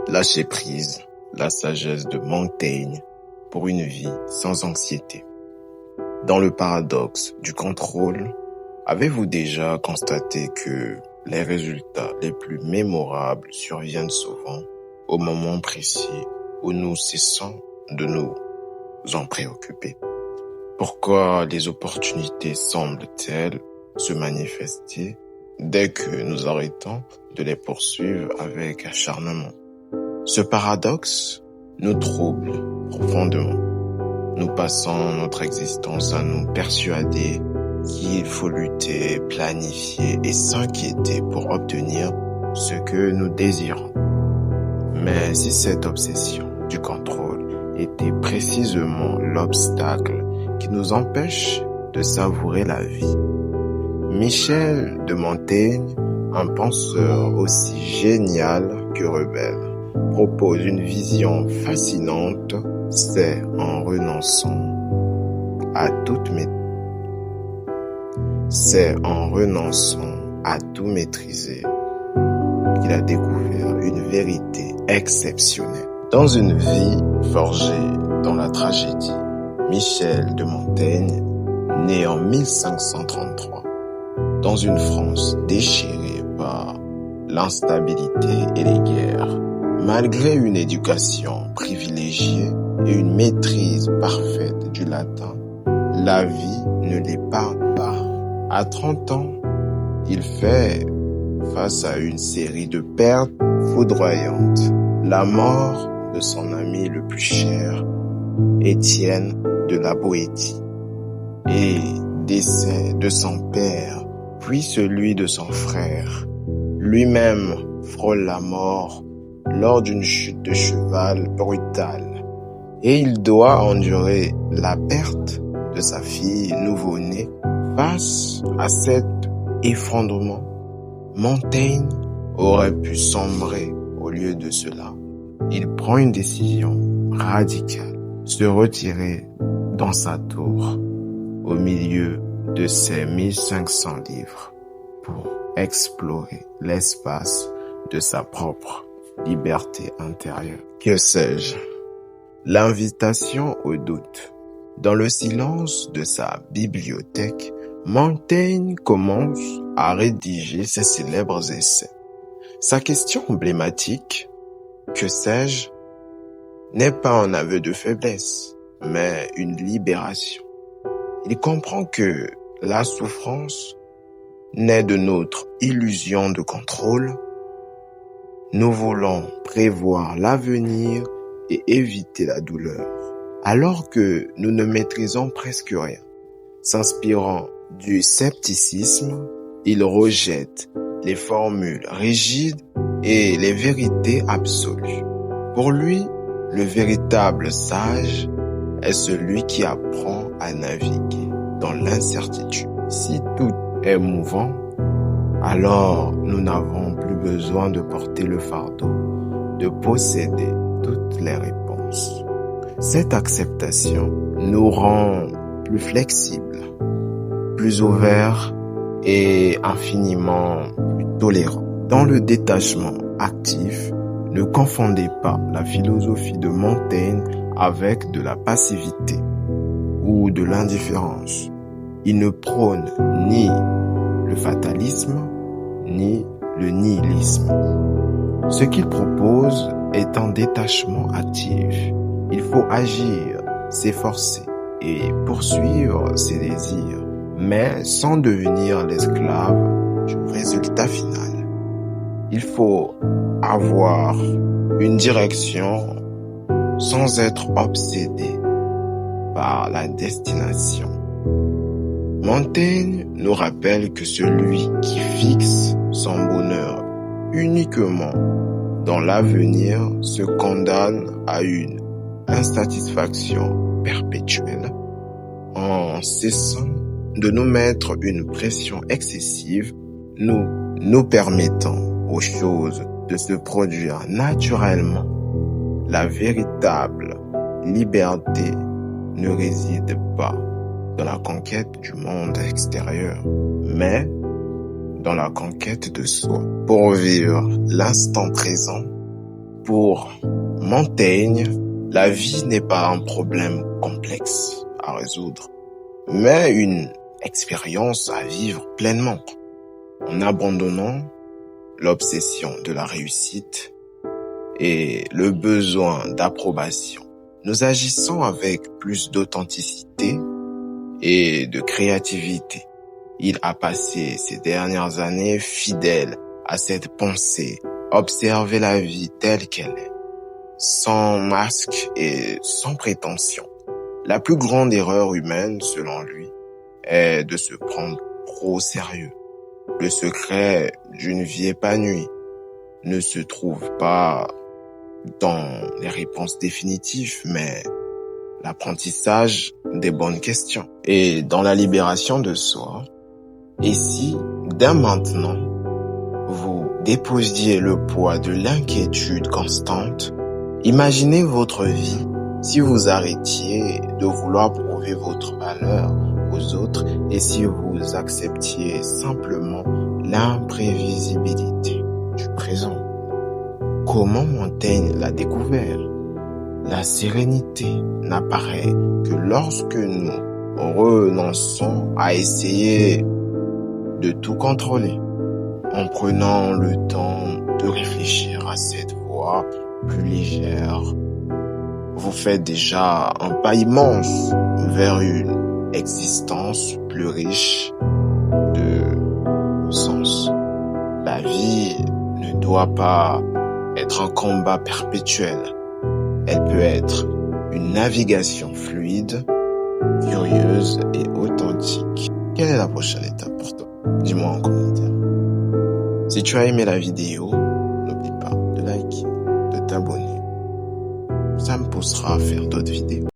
Lâcher prise, la sagesse de Montaigne pour une vie sans anxiété. Dans le paradoxe du contrôle, avez-vous déjà constaté que les résultats les plus mémorables surviennent souvent au moment précis où nous cessons de nous en préoccuper? Pourquoi les opportunités semblent-elles se manifester dès que nous arrêtons de les poursuivre avec acharnement? Ce paradoxe nous trouble profondément. Nous passons notre existence à nous persuader qu'il faut lutter, planifier et s'inquiéter pour obtenir ce que nous désirons. Mais si cette obsession du contrôle était précisément l'obstacle qui nous empêche de savourer la vie, Michel de Montaigne, un penseur aussi génial que rebelle, propose une vision fascinante. C'est en renonçant à tout maîtriser qu'il a découvert une vérité exceptionnelle. Dans une vie forgée dans la tragédie, Michel de Montaigne, né en 1533, dans une France déchirée par l'instabilité et les guerres, malgré une éducation privilégiée et une maîtrise parfaite du latin, la vie ne l'épargne pas. À 30 ans, il fait face à une série de pertes foudroyantes. La mort de son ami le plus cher, Étienne de la Boétie, et décès de son père, puis celui de son frère. Lui-même frôle la mort lors d'une chute de cheval brutale, et il doit endurer la perte de sa fille nouveau-née. Face à cet effondrement, Montaigne aurait pu sombrer. Au lieu de cela, il prend une décision radicale, se retirer dans sa tour au milieu de ses 1500 livres pour explorer l'espace de sa propre liberté intérieure. Que sais-je? L'invitation au doute. Dans le silence de sa bibliothèque, Montaigne commence à rédiger ses célèbres essais. Sa question emblématique, que sais-je, n'est pas un aveu de faiblesse, mais une libération. Il comprend que la souffrance naît de notre illusion de contrôle. Nous voulons prévoir l'avenir et éviter la douleur, alors que nous ne maîtrisons presque rien. S'inspirant du scepticisme, il rejette les formules rigides et les vérités absolues. Pour lui, le véritable sage est celui qui apprend à naviguer dans l'incertitude. Si tout est mouvant, alors nous n'avons plus besoin de porter le fardeau, de posséder toutes les réponses. Cette acceptation nous rend plus flexibles, plus ouverts et infiniment plus tolérants. Dans le détachement actif, ne confondez pas la philosophie de Montaigne avec de la passivité ou de l'indifférence. Il ne prône ni le fatalisme, ni le nihilisme. Ce qu'il propose est un détachement actif. Il faut agir, s'efforcer et poursuivre ses désirs, mais sans devenir l'esclave du résultat final. Il faut avoir une direction sans être obsédé par la destination. Montaigne nous rappelle que celui qui fixe son bonheur uniquement dans l'avenir se condamne à une insatisfaction perpétuelle. En cessant de nous mettre une pression excessive, nous permettons aux choses de se produire naturellement. La véritable liberté ne réside pas dans la conquête du monde extérieur, mais dans la conquête de soi. Pour vivre l'instant présent pour Montaigne, la vie n'est pas un problème complexe à résoudre, mais une expérience à vivre pleinement, en abandonnant l'obsession de la réussite et le besoin d'approbation. Nous agissons avec plus d'authenticité et de créativité. Il a passé ces dernières années fidèle à cette pensée, observer la vie telle qu'elle est, sans masque et sans prétention. La plus grande erreur humaine, selon lui, est de se prendre trop au sérieux. Le secret d'une vie épanouie ne se trouve pas dans les réponses définitives, mais l'apprentissage des bonnes questions et dans la libération de soi. Et si, dès maintenant, vous déposiez le poids de l'inquiétude constante, imaginez votre vie si vous arrêtiez de vouloir prouver votre valeur aux autres et si vous acceptiez simplement l'imprévisibilité du présent. Comment Montaigne l'a découvert? La sérénité n'apparaît que lorsque nous renonçons à essayer de tout contrôler, en prenant le temps de réfléchir à cette voie plus légère. Vous faites déjà un pas immense vers une existence plus riche de sens. La vie ne doit pas être un combat perpétuel. Elle peut être une navigation fluide, curieuse et authentique. Quelle est la prochaine étape pour toi? Dis-moi en commentaire. Si tu as aimé la vidéo, n'oublie pas de liker, de t'abonner. Ça me poussera à faire d'autres vidéos.